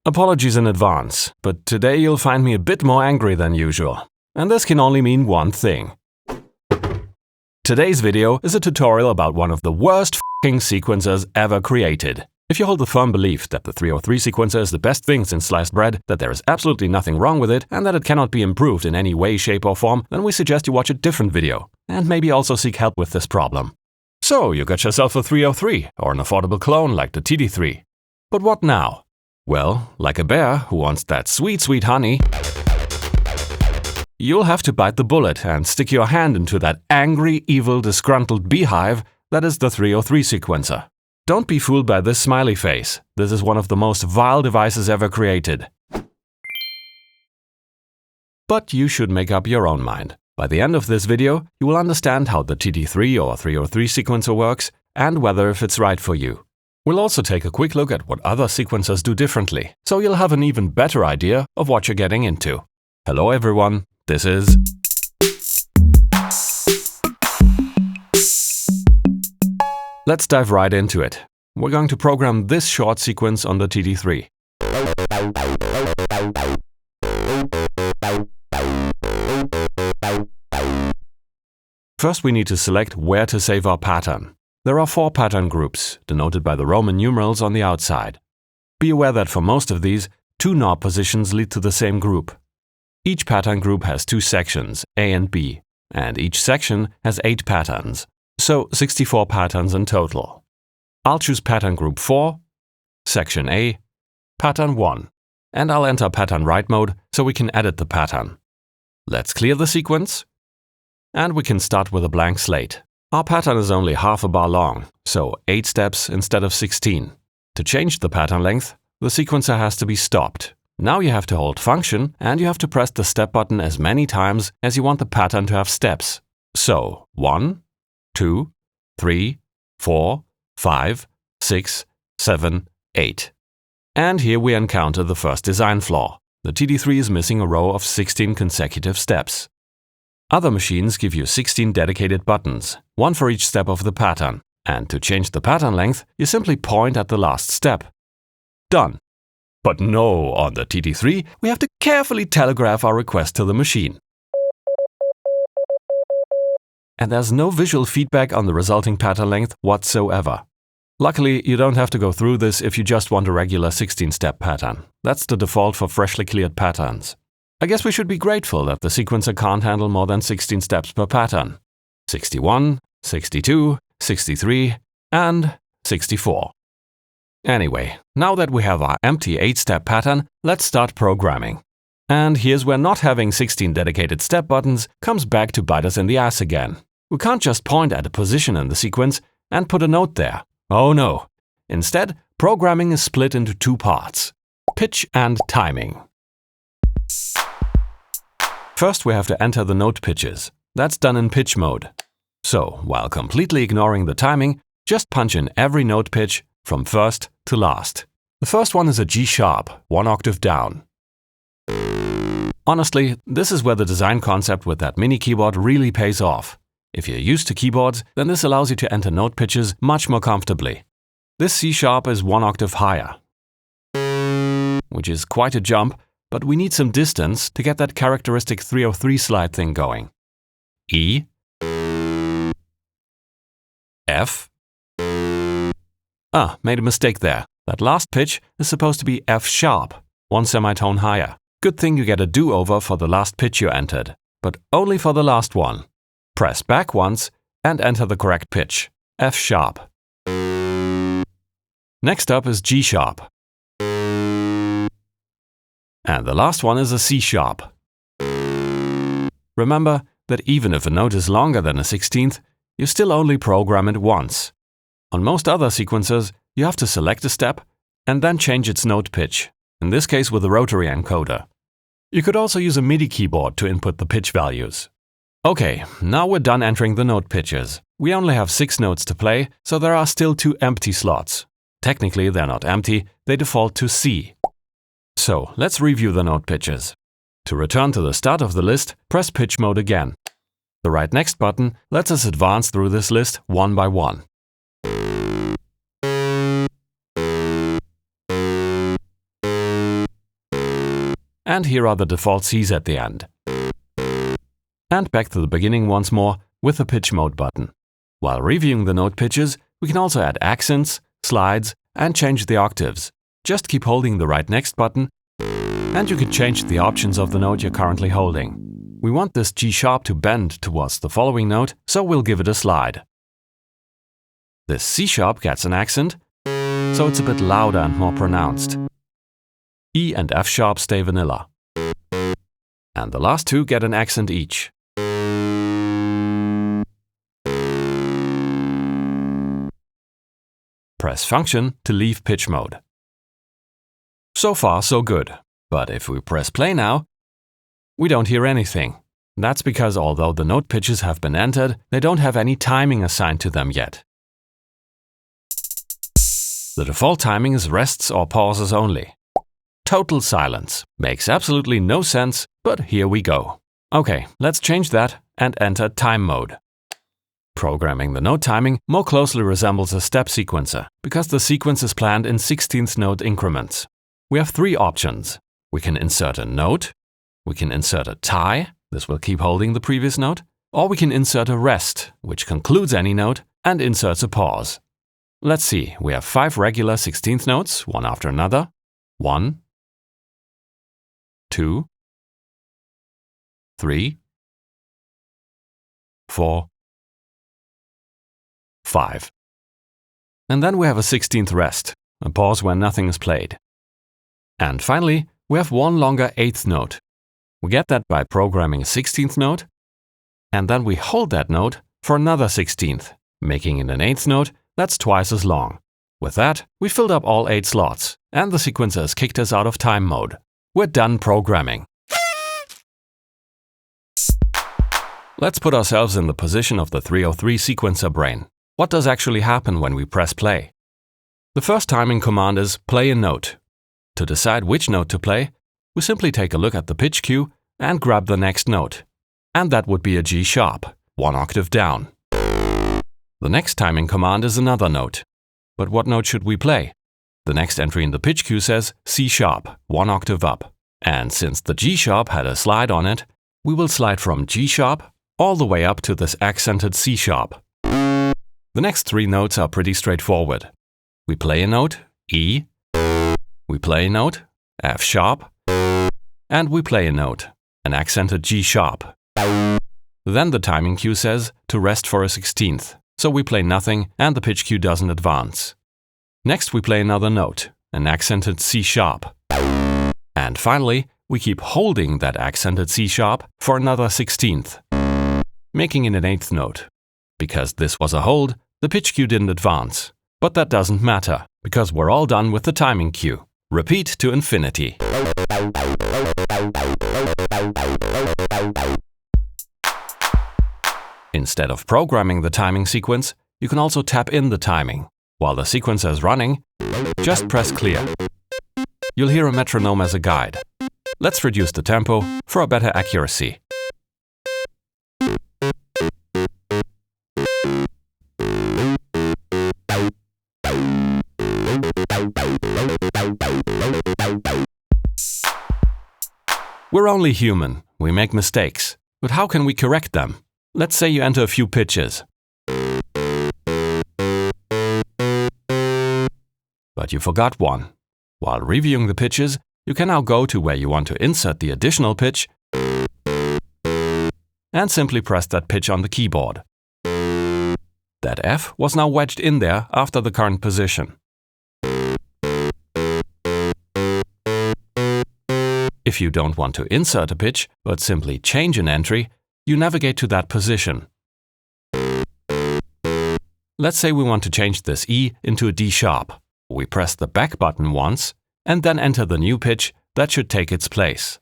Apologies in advance, but today you'll find me a bit more angry than usual. And this can only mean one thing. Today's video is a tutorial about one of the worst f***ing sequencers ever created. If you hold the firm belief that the 303 sequencer is the best thing since sliced bread, that there is absolutely nothing wrong with it, and that it cannot be improved in any way, shape or form, then we suggest you watch a different video, and maybe also seek help with this problem. So, you got yourself a 303, or an affordable clone like the TD-3. But what now? Well, like a bear who wants that sweet, sweet honey, you'll have to bite the bullet and stick your hand into that angry, evil, disgruntled beehive that is the 303 sequencer. Don't be fooled by this smiley face. This is one of the most vile devices ever created. But you should make up your own mind. By the end of this video, you will understand how the TD-3 or 303 sequencer works and whether if it's right for you. We'll also take a quick look at what other sequencers do differently, so you'll have an even better idea of what you're getting into. Hello everyone, this is... Let's dive right into it. We're going to program this short sequence on the TD-3. First, we need to select where to save our pattern. There are 4 pattern groups, denoted by the Roman numerals on the outside. Be aware that for most of these, 2 knob positions lead to the same group. Each pattern group has 2 sections, A and B, and each section has 8 patterns, so 64 patterns in total. I'll choose pattern group 4, section A, pattern 1, and I'll enter pattern write mode so we can edit the pattern. Let's clear the sequence, and we can start with a blank slate. Our pattern is only half a bar long, so 8 steps instead of 16. To change the pattern length, the sequencer has to be stopped. Now you have to hold function and you have to press the step button as many times as you want the pattern to have steps. So 1, 2, 3, 4, 5, 6, 7, 8. And here we encounter the first design flaw. The TD-3 is missing a row of 16 consecutive steps. Other machines give you 16 dedicated buttons, 1 for each step of the pattern. And to change the pattern length, you simply point at the last step. Done. But no, on the TD-3, we have to carefully telegraph our request to the machine. And there's no visual feedback on the resulting pattern length whatsoever. Luckily, you don't have to go through this if you just want a regular 16-step pattern. That's the default for freshly cleared patterns. I guess we should be grateful that the sequencer can't handle more than 16 steps per pattern. 61, 62, 63, and 64. Anyway, now that we have our empty 8-step pattern, let's start programming. And here's where not having 16 dedicated step buttons comes back to bite us in the ass again. We can't just point at a position in the sequence and put a note there. Oh no. Instead, programming is split into 2 parts: pitch and timing. First, we have to enter the note pitches. That's done in pitch mode. So, while completely ignoring the timing, just punch in every note pitch from first to last. The first one is a G sharp, 1 octave down. Honestly, this is where the design concept with that mini keyboard really pays off. If you're used to keyboards, then this allows you to enter note pitches much more comfortably. This C sharp is 1 octave higher, which is quite a jump, but we need some distance to get that characteristic 303 slide thing going. E, F. Made a mistake there. That last pitch is supposed to be F sharp, 1 semitone higher. Good thing you get a do-over for the last pitch you entered, but only for the last one. Press back once and enter the correct pitch, F sharp. Next up is G sharp. And the last one is a C sharp. Remember that even if a note is longer than a 16th, you still only program it once. On most other sequencers, you have to select a step and then change its note pitch, in this case with a rotary encoder. You could also use a MIDI keyboard to input the pitch values. Okay, now we're done entering the note pitches. We only have 6 notes to play, so there are still 2 empty slots. Technically, they're not empty, they default to C. So, let's review the note pitches. To return to the start of the list, press pitch mode again. The right next button lets us advance through this list one by one. and here are the default Cs at the end. And back to the beginning once more with the pitch mode button. While reviewing the note pitches, we can also add accents, slides, and change the octaves. Just keep holding the right next button, and you can change the options of the note you're currently holding. We want this G sharp to bend towards the following note, so we'll give it a slide. This C sharp gets an accent, so it's a bit louder and more pronounced. E and F sharp stay vanilla. And the last two get an accent each. Press Function to leave pitch mode. So far, so good. But if we press play now, we don't hear anything. That's because although the note pitches have been entered, they don't have any timing assigned to them yet. The default timing is rests or pauses only. Total silence. Makes absolutely no sense, but here we go. Okay, let's change that and enter time mode. Programming the note timing more closely resembles a step sequencer, because the sequence is planned in 16th note increments. We have three options. We can insert a note, we can insert a tie, this will keep holding the previous note, or we can insert a rest, which concludes any note and inserts a pause. Let's see, we have 5 regular 16th notes, one after another. 1, 2, 3, 4, 5. And then we have a 16th rest, a pause when nothing is played. And finally, we have one longer 8th note. We get that by programming a 16th note, and then we hold that note for another 16th, making it an 8th note that's twice as long. With that, we filled up all 8 slots, and the sequencer has kicked us out of time mode. We're done programming. Let's put ourselves in the position of the 303 sequencer brain. What does actually happen when we press play? The first timing command is play a note. To decide which note to play, we simply take a look at the pitch cue and grab the next note. And that would be a G sharp, one octave down. The next timing command is another note. But what note should we play? The next entry in the pitch cue says C sharp, one octave up. And since the G sharp had a slide on it, we will slide from G sharp all the way up to this accented C sharp. The next 3 notes are pretty straightforward. We play a note, E, we play a note, F sharp, and we play a note, an accented G sharp. Then the timing cue says to rest for a 16th, so we play nothing and the pitch cue doesn't advance. Next we play another note, an accented C sharp. And finally, we keep holding that accented C sharp for another 16th, making it an 8th note. Because this was a hold, the pitch cue didn't advance. But that doesn't matter, because we're all done with the timing cue. Repeat to infinity. Instead of programming the timing sequence, you can also tap in the timing. While the sequencer is running, just press clear. You'll hear a metronome as a guide. Let's reduce the tempo for a better accuracy. We're only human, we make mistakes. But how can we correct them? Let's say you enter a few pitches. But you forgot one. While reviewing the pitches, you can now go to where you want to insert the additional pitch and simply press that pitch on the keyboard. That F was now wedged in there after the current position. If you don't want to insert a pitch, but simply change an entry, you navigate to that position. Let's say we want to change this E into a D sharp. We press the back button once, and then enter the new pitch that should take its place.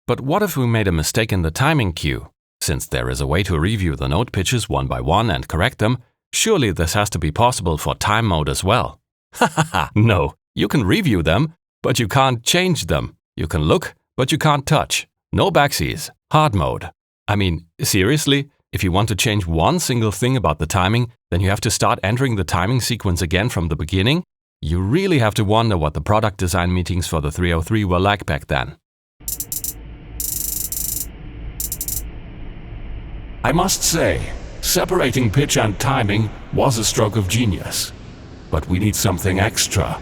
But what if we made a mistake in the timing cue? Since there is a way to review the note pitches one by one and correct them, surely this has to be possible for time mode as well. Hahaha, no, you can review them, but you can't change them. You can look, but you can't touch. No backsies. Hard mode. I mean, seriously? If you want to change one single thing about the timing, then you have to start entering the timing sequence again from the beginning. You really have to wonder what the product design meetings for the 303 were like back then. I must say, separating pitch and timing was a stroke of genius. But we need something extra.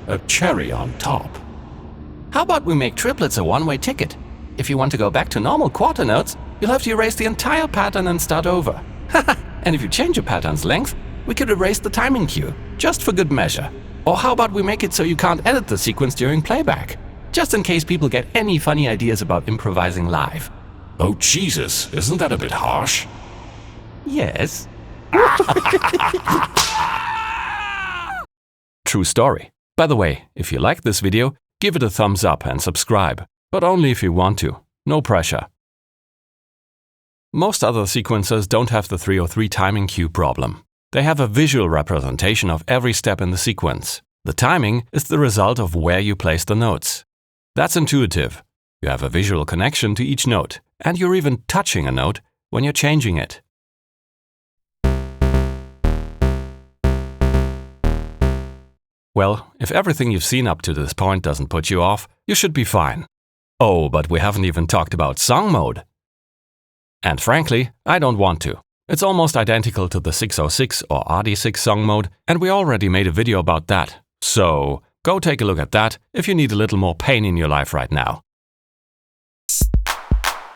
A cherry on top. How about we make triplets a one-way ticket? If you want to go back to normal quarter notes, you'll have to erase the entire pattern and start over. And if you change a pattern's length, we could erase the timing cue, just for good measure. Or how about we make it so you can't edit the sequence during playback? Just in case people get any funny ideas about improvising live. Oh Jesus, isn't that a bit harsh? Yes. True story. By the way, if you like this video, give it a thumbs up and subscribe. But only if you want to. No pressure. Most other sequencers don't have the 303 timing cue problem. They have a visual representation of every step in the sequence. The timing is the result of where you place the notes. That's intuitive. You have a visual connection to each note, and you're even touching a note when you're changing it. Well, if everything you've seen up to this point doesn't put you off, you should be fine. Oh, but we haven't even talked about song mode. And frankly, I don't want to. It's almost identical to the 606 or RD6 song mode, and we already made a video about that. So, go take a look at that if you need a little more pain in your life right now.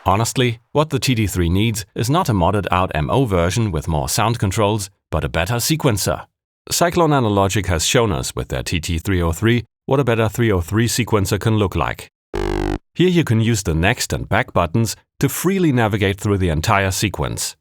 Honestly, what the TD-3 needs is not a modded out MO version with more sound controls, but a better sequencer. Cyclone Analogic has shown us with their TD-303 what a better 303 sequencer can look like. Here you can use the next and back buttons to freely navigate through the entire sequence.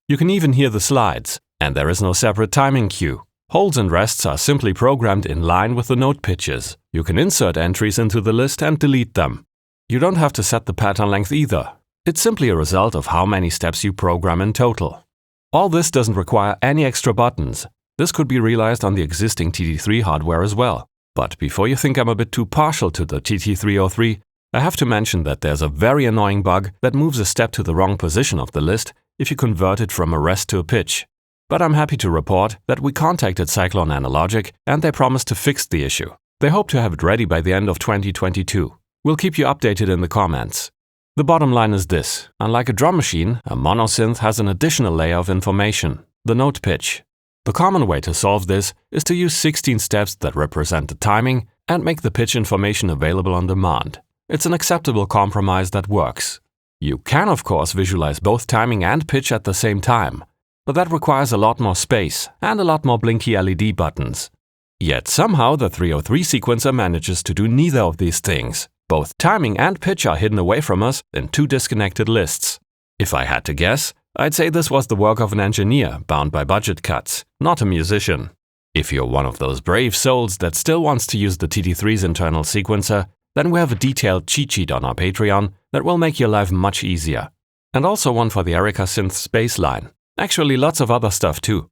You can even hear the slides, and there is no separate timing cue. Holds and rests are simply programmed in line with the note pitches. You can insert entries into the list and delete them. You don't have to set the pattern length either. It's simply a result of how many steps you program in total. All this doesn't require any extra buttons. This could be realized on the existing TD-3 hardware as well. But before you think I'm a bit too partial to the TD-303, I have to mention that there's a very annoying bug that moves a step to the wrong position of the list if you convert it from a rest to a pitch. But I'm happy to report that we contacted Cyclone Analogic and they promised to fix the issue. They hope to have it ready by the end of 2022. We'll keep you updated in the comments. The bottom line is this: unlike a drum machine, a monosynth has an additional layer of information, the note pitch. The common way to solve this is to use 16 steps that represent the timing and make the pitch information available on demand. It's an acceptable compromise that works. You can, of course, visualize both timing and pitch at the same time, but that requires a lot more space and a lot more blinky LED buttons. Yet somehow the 303 sequencer manages to do neither of these things. Both timing and pitch are hidden away from us in two disconnected lists. If I had to guess, I'd say this was the work of an engineer bound by budget cuts, not a musician. If you're one of those brave souls that still wants to use the TD-3's internal sequencer, then we have a detailed cheat sheet on our Patreon that will make your life much easier. And also one for the Erica Synths Bassline. Actually, lots of other stuff too.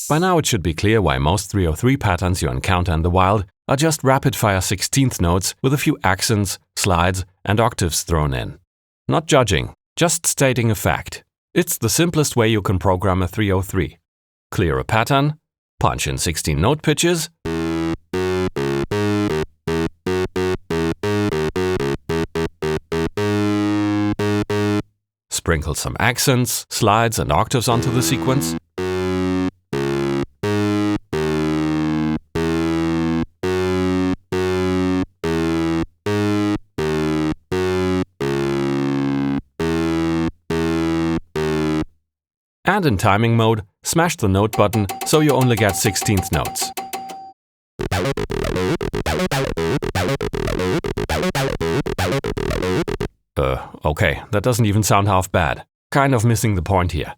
By now it should be clear why most 303 patterns you encounter in the wild are just rapid-fire 16th notes with a few accents, slides, and octaves thrown in. Not judging, just stating a fact. It's the simplest way you can program a 303. Clear a pattern, punch in 16 note pitches, sprinkle some accents, slides, and octaves onto the sequence, and in timing mode, smash the note button so you only get 16th notes. Okay, that doesn't even sound half bad. Kind of missing the point here.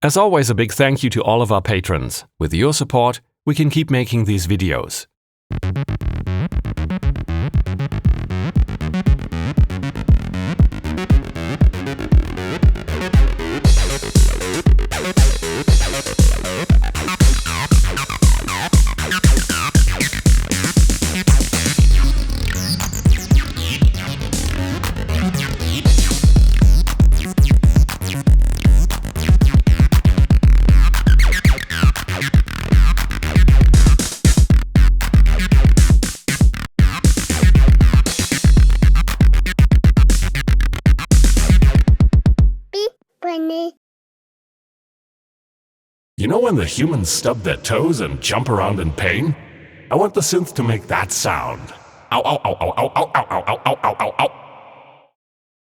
As always, a big thank you to all of our patrons. With your support, we can keep making these videos. know when the humans stub their toes and jump around in pain? I want the synth to make that sound. Ow, ow, ow, ow, ow, ow, ow, ow, ow, ow, ow, ow.